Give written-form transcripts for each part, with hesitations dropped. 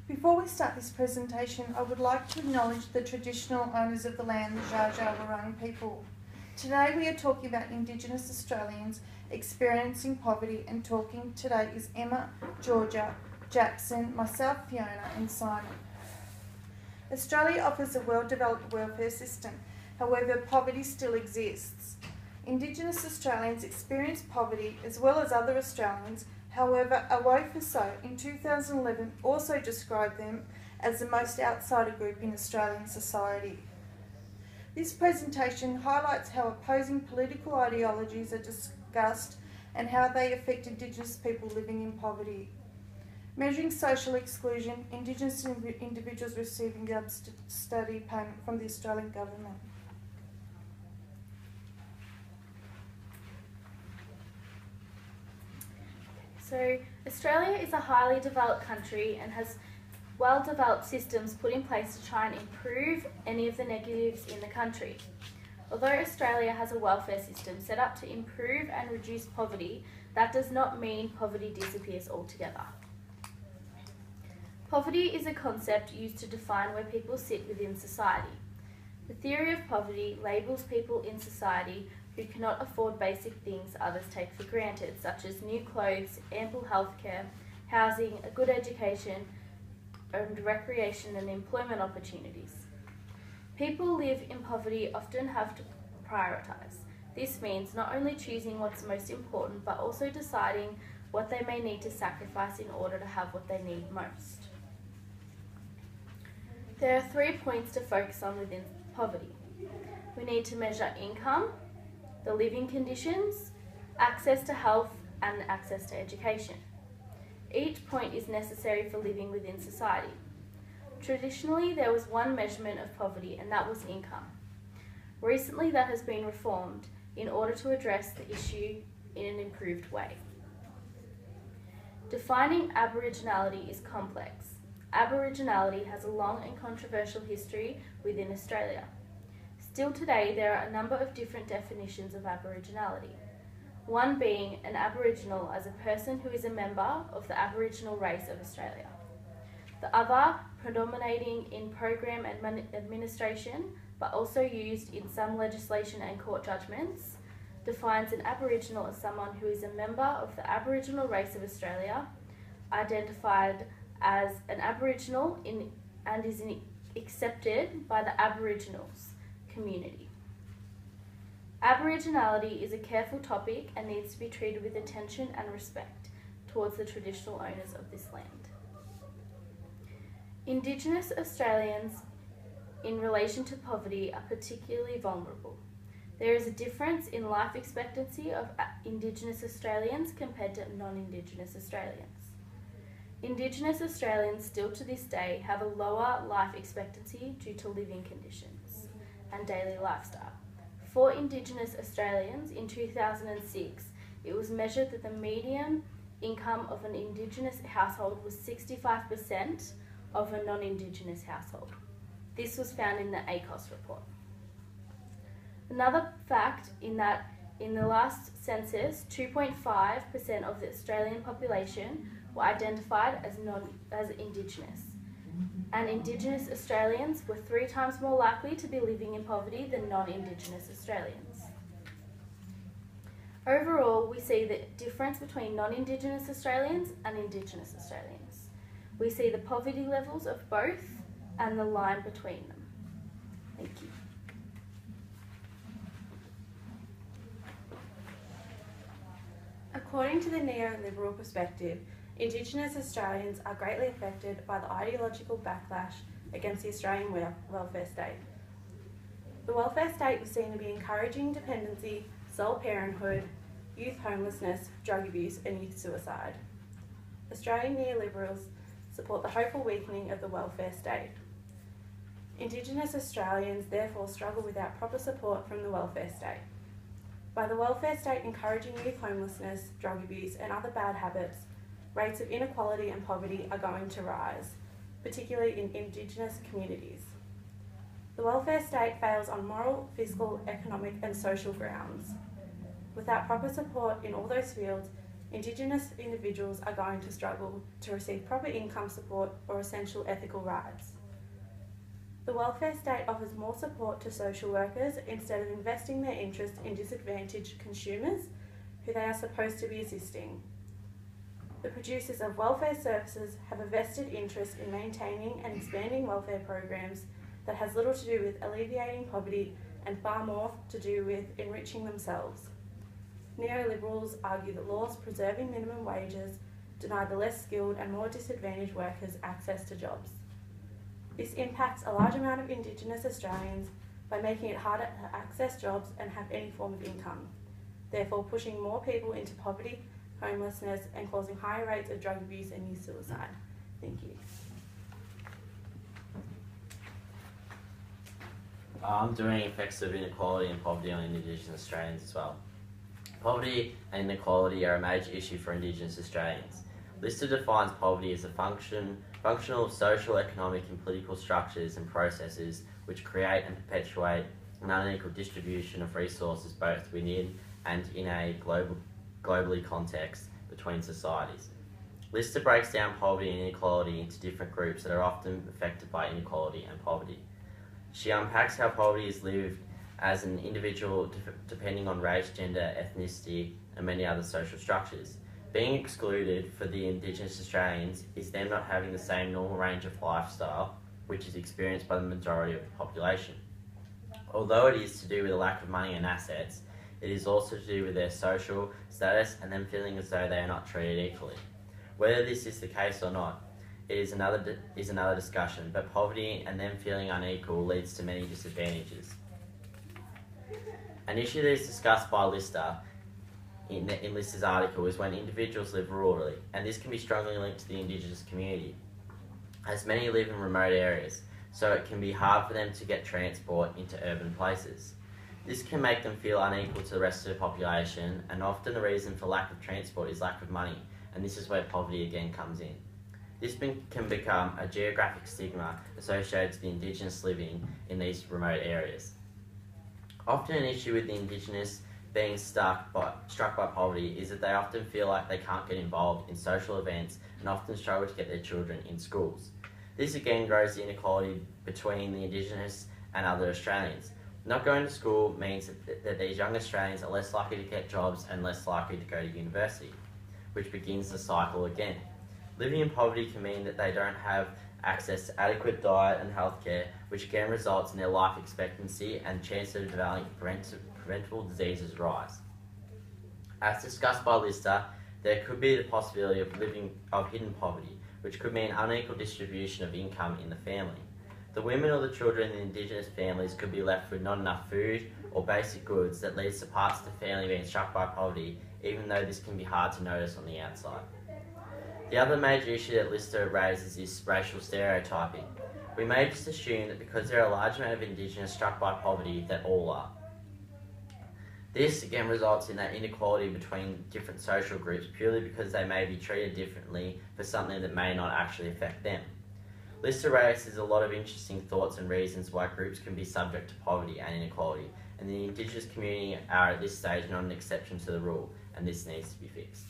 Before we start this presentation, I would like to acknowledge the traditional owners of the land, the Dja Dja Wurrung people. Today we are talking about Indigenous Australians experiencing poverty, and talking today is Emma, Georgia, Jackson, myself, Fiona and Simon. Australia offers a well-developed welfare system, however poverty still exists. Indigenous Australians experience poverty as well as other Australians. However, Awofoso in 2011 also described them as the most outsider group in Australian society. This presentation highlights how opposing political ideologies are discussed and how they affect Indigenous people living in poverty. Measuring social exclusion, Indigenous individuals receiving the study payment from the Australian Government. So, Australia is a highly developed country and has well-developed systems put in place to try and improve any of the negatives in the country. Although Australia has a welfare system set up to improve and reduce poverty, that does not mean poverty disappears altogether. Poverty is a concept used to define where people sit within society. The theory of poverty labels people in society who cannot afford basic things others take for granted, such as new clothes, ample healthcare, housing, a good education, and recreation and employment opportunities. People live in poverty often have to prioritise. This means not only choosing what's most important, but also deciding what they may need to sacrifice in order to have what they need most. There are 3 points to focus on within poverty. We need to measure income, the living conditions, access to health, and access to education. Each point is necessary for living within society. Traditionally, there was one measurement of poverty, and that was income. Recently, that has been reformed in order to address the issue in an improved way. Defining Aboriginality is complex. Aboriginality has a long and controversial history within Australia. Still today, there are a number of different definitions of Aboriginality. One being an Aboriginal as a person who is a member of the Aboriginal race of Australia. The other, predominating in program administration, but also used in some legislation and court judgments, defines an Aboriginal as someone who is a member of the Aboriginal race of Australia, identified as an Aboriginal and is accepted by the Aboriginals community. Aboriginality is a careful topic and needs to be treated with attention and respect towards the traditional owners of this land. Indigenous Australians in relation to poverty are particularly vulnerable. There is a difference in life expectancy of Indigenous Australians compared to non-Indigenous Australians. Indigenous Australians still to this day have a lower life expectancy due to living conditions and daily lifestyle. For Indigenous Australians in 2006, it was measured that the median income of an Indigenous household was 65% of a non-Indigenous household. This was found in the ACOS report. Another fact in that in the last census, 2.5% of the Australian population were identified as Indigenous. And Indigenous Australians were 3 times more likely to be living in poverty than non-Indigenous Australians. Overall, we see the difference between non-Indigenous Australians and Indigenous Australians. We see the poverty levels of both and the line between them. Thank you. According to the neoliberal perspective, Indigenous Australians are greatly affected by the ideological backlash against the Australian welfare state. The welfare state was seen to be encouraging dependency, sole parenthood, youth homelessness, drug abuse and youth suicide. Australian neoliberals support the hopeful weakening of the welfare state. Indigenous Australians therefore struggle without proper support from the welfare state. By the welfare state encouraging youth homelessness, drug abuse and other bad habits, rates of inequality and poverty are going to rise, particularly in Indigenous communities. The welfare state fails on moral, fiscal, economic and social grounds. Without proper support in all those fields, Indigenous individuals are going to struggle to receive proper income support or essential ethical rights. The welfare state offers more support to social workers instead of investing their interest in disadvantaged consumers who they are supposed to be assisting. The producers of welfare services have a vested interest in maintaining and expanding welfare programs that has little to do with alleviating poverty and far more to do with enriching themselves. Neoliberals argue that laws preserving minimum wages deny the less skilled and more disadvantaged workers access to jobs. This impacts a large amount of Indigenous Australians by making it harder to access jobs and have any form of income, therefore pushing more people into poverty, homelessness, and causing higher rates of drug abuse and youth suicide. Thank you. I'm doing effects of inequality and poverty on Indigenous Australians as well. Poverty and inequality are a major issue for Indigenous Australians. Lister defines poverty as a functional social, economic and political structures and processes which create and perpetuate an unequal distribution of resources both within and in a globally context between societies. Lister breaks down poverty and inequality into different groups that are often affected by inequality and poverty. She unpacks how poverty is lived as an individual depending on race, gender, ethnicity and many other social structures. Being excluded for the Indigenous Australians is them not having the same normal range of lifestyle which is experienced by the majority of the population. Although it is to do with a lack of money and assets, it is also to do with their social status and them feeling as though they are not treated equally. Whether this is the case or not, it is another discussion, but poverty and them feeling unequal leads to many disadvantages. An issue that is discussed by Lister in Lister's article is when individuals live rurally, and this can be strongly linked to the Indigenous community, as many live in remote areas, so it can be hard for them to get transport into urban places. This can make them feel unequal to the rest of the population, and often the reason for lack of transport is lack of money, and this is where poverty again comes in. This can become a geographic stigma associated to the Indigenous living in these remote areas. Often an issue with the Indigenous being struck by poverty is that they often feel like they can't get involved in social events and often struggle to get their children in schools. This again grows the inequality between the Indigenous and other Australians. Not going to school means that these young Australians are less likely to get jobs and less likely to go to university, which begins the cycle again. Living in poverty can mean that they don't have access to adequate diet and healthcare, which again results in their life expectancy and chance of developing preventable diseases rise. As discussed by Lister, there could be the possibility of hidden poverty, which could mean unequal distribution of income in the family. The women or the children in Indigenous families could be left with not enough food or basic goods that leads to parts of the family being struck by poverty, even though this can be hard to notice on the outside. The other major issue that Lister raises is racial stereotyping. We may just assume that because there are a large amount of Indigenous struck by poverty, that all are. This again results in that inequality between different social groups purely because they may be treated differently for something that may not actually affect them. Lister raises a lot of interesting thoughts and reasons why groups can be subject to poverty and inequality, and the Indigenous community are at this stage not an exception to the rule, and this needs to be fixed.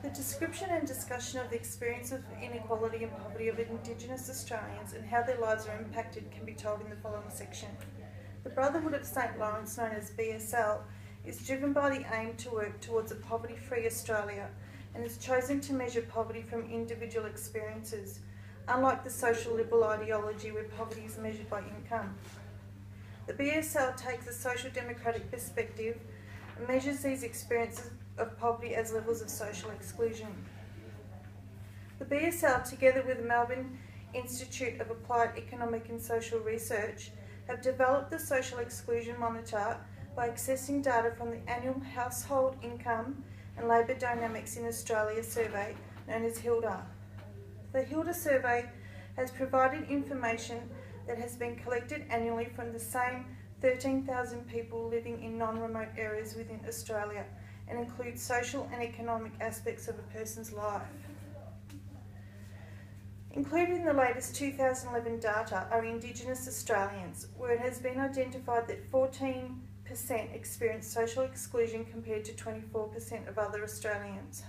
The description and discussion of the experience of inequality and poverty of Indigenous Australians and how their lives are impacted can be told in the following section. The Brotherhood of St Lawrence, known as BSL, is driven by the aim to work towards a poverty-free Australia and has chosen to measure poverty from individual experiences, unlike the social liberal ideology where poverty is measured by income. The BSL takes a social democratic perspective and measures these experiences of poverty as levels of social exclusion. The BSL, together with the Melbourne Institute of Applied Economic and Social Research, have developed the Social Exclusion Monitor by accessing data from the annual Household Income and Labour Dynamics in Australia survey, known as HILDA. The HILDA survey has provided information that has been collected annually from the same 13,000 people living in non-remote areas within Australia, and includes social and economic aspects of a person's life. Included in the latest 2011 data are Indigenous Australians, where it has been identified that 14% experience social exclusion compared to 24% of other Australians.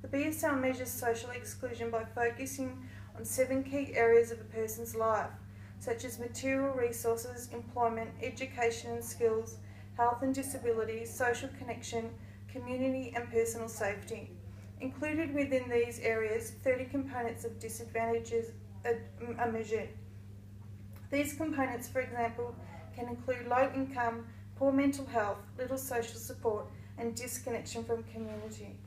The BSL measures social exclusion by focusing on 7 key areas of a person's life, such as material resources, employment, education and skills, health and disability, social connection, community and personal safety. Included within these areas, 30 components of disadvantages are measured. These components, for example, can include low income, poor mental health, little social support, and disconnection from community.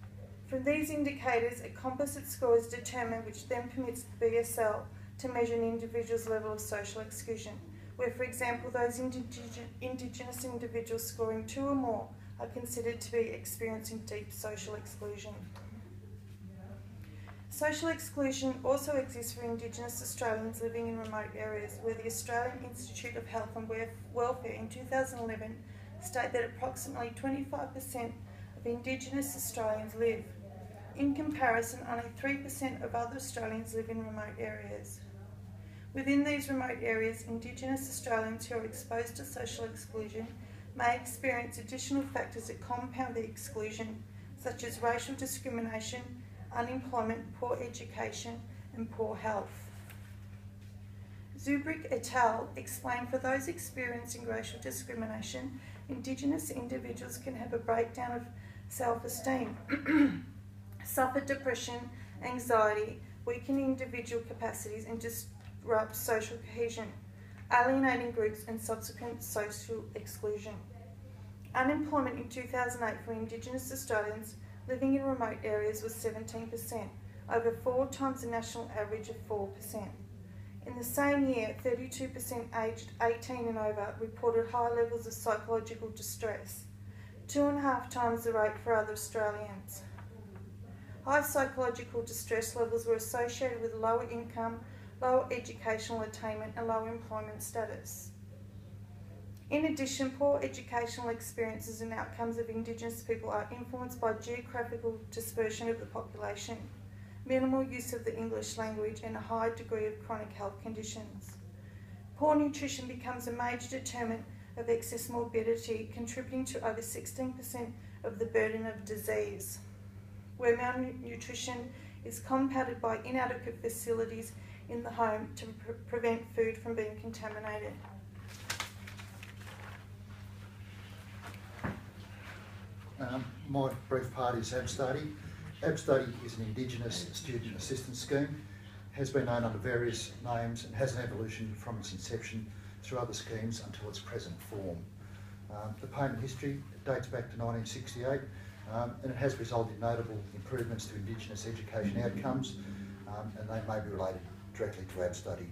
From these indicators, a composite score is determined, which then permits the BSL to measure an individual's level of social exclusion, where, for example, those Indigenous individuals scoring 2 or more are considered to be experiencing deep social exclusion. Social exclusion also exists for Indigenous Australians living in remote areas, where the Australian Institute of Health and Welfare in 2011 stated that approximately 25% of Indigenous Australians live. In comparison, only 3% of other Australians live in remote areas. Within these remote areas, Indigenous Australians who are exposed to social exclusion may experience additional factors that compound the exclusion, such as racial discrimination, unemployment, poor education, and poor health. Zubrick et al. Explained for those experiencing racial discrimination, Indigenous individuals can have a breakdown of self-esteem, suffer depression, anxiety, weaken individual capacities, and disrupt social cohesion, alienating groups and subsequent social exclusion. Unemployment in 2008 for Indigenous Australians living in remote areas was 17%, over 4 times the national average of 4%. In the same year, 32% aged 18 and over reported high levels of psychological distress, 2.5 times the rate for other Australians. High psychological distress levels were associated with lower income, lower educational attainment and lower employment status. In addition, poor educational experiences and outcomes of Indigenous people are influenced by geographical dispersion of the population, minimal use of the English language and a high degree of chronic health conditions. Poor nutrition becomes a major determinant of excess morbidity, contributing to over 16% of the burden of disease, where malnutrition is compounded by inadequate facilities in the home to prevent food from being contaminated. My brief part is ABStudy. ABStudy is an Indigenous student assistance scheme, has been known under various names and has an evolution from its inception through other schemes until its present form. The payment history dates back to 1968 and it has resulted in notable improvements to Indigenous education outcomes and they may be related directly to ABStudy.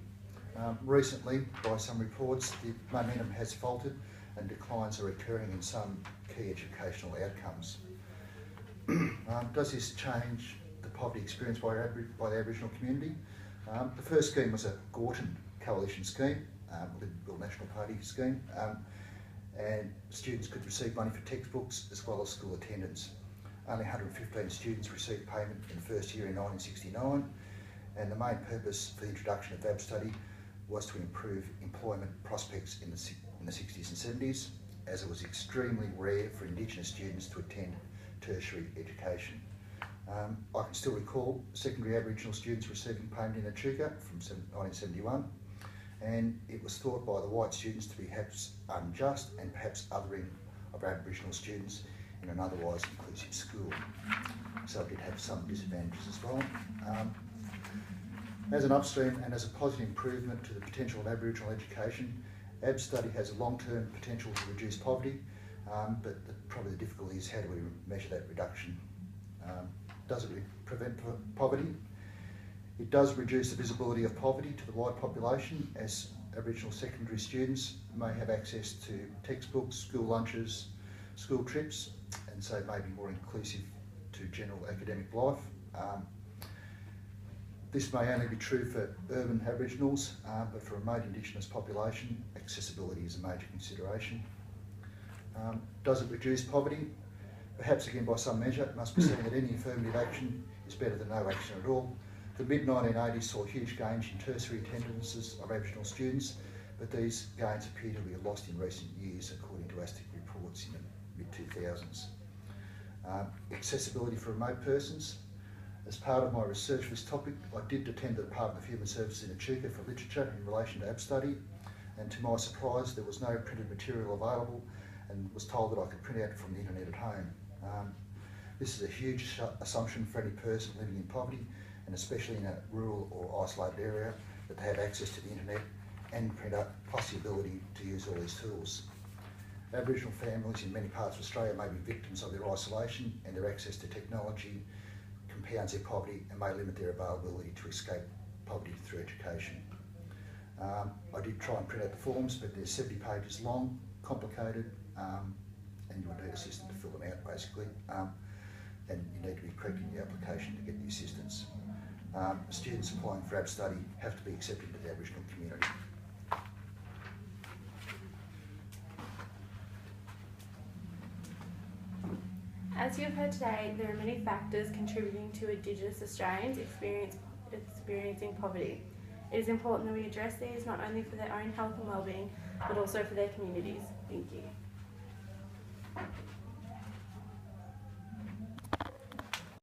Recently, by some reports, the momentum has faltered and declines are occurring in some key educational outcomes. Does this change the poverty experienced by the Aboriginal community? The first scheme was a Gorton coalition scheme, Liberal National Party scheme, and students could receive money for textbooks as well as school attendance. Only 115 students received payment in the first year in 1969, and the main purpose for the introduction of ABStudy was to improve employment prospects in the 60s and 70s, as it was extremely rare for Indigenous students to attend tertiary education. I can still recall secondary Aboriginal students receiving payment in Echuca from 1971, and it was thought by the white students to be perhaps unjust and perhaps othering of Aboriginal students in an otherwise inclusive school. So it did have some disadvantages as well. As an upstream and as a positive improvement to the potential of Aboriginal education, ABStudy has a long-term potential to reduce poverty, but probably the difficulty is how do we measure that reduction? Does it prevent poverty? It does reduce the visibility of poverty to the wide population, as Aboriginal secondary students may have access to textbooks, school lunches, school trips, and so it may be more inclusive to general academic life. This may only be true for urban Aboriginals, but for a remote Indigenous population, accessibility is a major consideration. Does it reduce poverty? Perhaps again by some measure. It must be said that any affirmative action is better than no action at all. The mid-1980s saw huge gains in tertiary attendances of Aboriginal students, but these gains appear to be lost in recent years, according to ASTIC reports in the mid-2000s. Accessibility for remote persons. As part of my research for this topic, I did attend the Department of Human Services in Echuca for literature in relation to AB study, and to my surprise there was no printed material available, and was told that I could print out from the internet at home. This is a huge assumption for any person living in poverty, and especially in a rural or isolated area, that they have access to the internet and printer, plus the ability to use all these tools. Aboriginal families in many parts of Australia may be victims of their isolation, and their access to technology compounds their poverty and may limit their availability to escape poverty through education. I did try and print out the forms, but they're 70 pages long, complicated, and you would need an assistant to fill them out basically, and you need to be correct in your application to get the assistance. Students applying for AB study have to be accepted into the Aboriginal community. As you have heard today, there are many factors contributing to Indigenous Australians experiencing poverty. It is important that we address these not only for their own health and wellbeing, but also for their communities. Thank you.